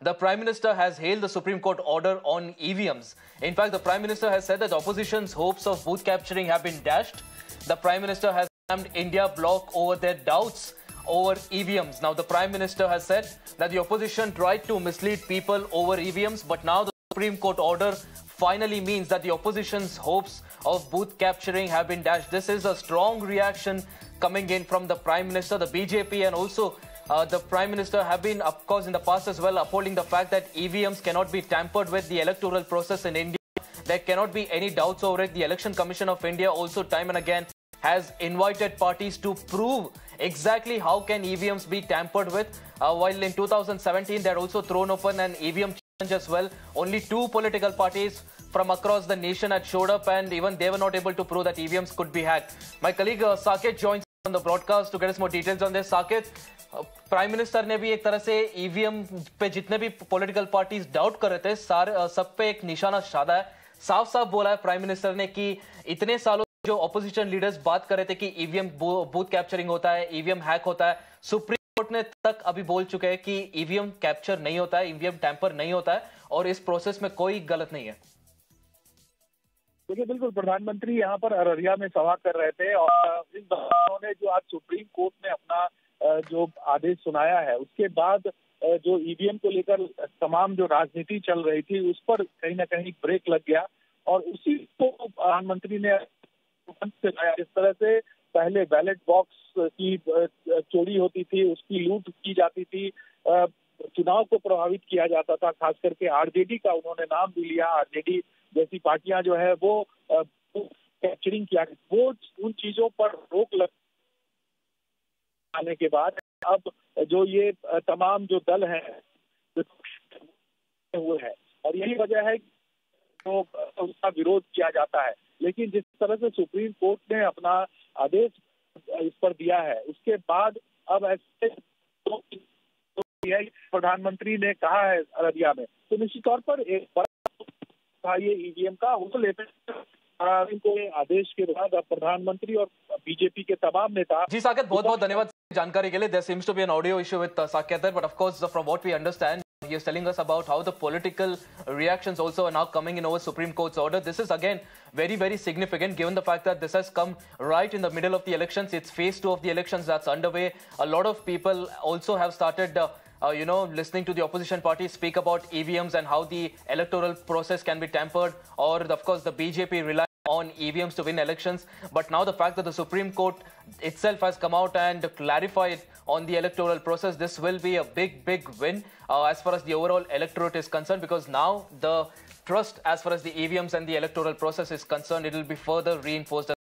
the Prime Minister has hailed the Supreme Court order on EVMs. In fact, the Prime Minister has said that the opposition's hopes of booth capturing have been dashed. The Prime Minister has slammed India bloc over their doubts over EVMs. Now, the Prime Minister has said that the opposition tried to mislead people over EVMs, but now the Supreme Court order finally means that the opposition's hopes of booth capturing have been dashed. This is a strong reaction coming in from the Prime Minister. The BJP and also the Prime Minister have been, of course, in the past as well, upholding the fact that EVMs cannot be tampered with the electoral process in India. There cannot be any doubts over it. The Election Commission of India also time and again has invited parties to prove exactly how can EVMs be tampered with. While in 2017, they had also thrown open an EVM challenge as well. Only 2 political parties from across the nation had showed up, and even they were not able to prove that EVMs could be hacked. My colleague Saket joins on the broadcast to get us more details on this. Saket, prime minister ने भी एक तरह से EVM पे जितने भी political parties doubt कर रहे थे सब पे एक निशाना साधा है। साफ साफ बोला है प्राइम मिनिस्टर ने कि इतने सालों जो ऑपोजिशन लीडर्स बात कर रहे थे कि ईवीएम बूथ कैप्चरिंग होता है, ईवीएम हैक होता है, सुप्रीम कोर्ट ने तक अभी बोल चुके हैं कि ईवीएम कैप्चर नहीं होता है, ईवीएम टैंपर नहीं होता है और इस प्रोसेस में कोई गलत नहीं है। देखिए, बिल्कुल प्रधानमंत्री यहाँ पर अररिया में सभा कर रहे थे और इन उन्होंने जो आज सुप्रीम कोर्ट ने अपना जो आदेश सुनाया है, उसके बाद जो ईवीएम को लेकर तमाम जो राजनीति चल रही थी उस पर कहीं ना कहीं ब्रेक लग गया और उसी को प्रधानमंत्री ने जिस तरह से पहले बैलेट बॉक्स की चोरी होती थी, उसकी लूट की जाती थी, चुनाव को प्रभावित किया जाता था, खास करके आरजेडी का उन्होंने नाम भी लिया। आरजेडी जैसी पार्टियां जो है वो कैप्चरिंग किया, वो उन चीजों पर रोक लग आने के बाद अब जो ये तमाम जो दल हैं हुए हैं और यही वजह है कि तो उसका विरोध किया जाता है। लेकिन जिस तरह से सुप्रीम कोर्ट ने अपना आदेश इस पर दिया है, उसके बाद अब ऐसे प्रधानमंत्री ने कहा है अररिया में, तो निश्चित तौर पर एक बड़ा ये ईवीएम का उसको लेकर इनको आदेश के बाद अब प्रधानमंत्री और बीजेपी के तमाम नेता। जी साकेत, बहुत बहुत धन्यवाद जानकारी के लिए। There seems to be an audio issue with Saket there, but of course from what we understand, he is telling us about how the political reactions also are now coming in over Supreme Court's order. This is again very, very significant given the fact that this has come right in the middle of the elections. It's phase 2 of the elections that's underway. A lot of people also have started listening to the opposition parties speak about EVMs and how the electoral process can be tampered, or of course the BJP relies on EVMs to win elections. But now the fact that the Supreme Court itself has come out and clarified on the electoral process, this will be a big, big win as far as the overall electorate is concerned, because now the trust as far as the EVMs and the electoral process is concerned, it will be further reinforced.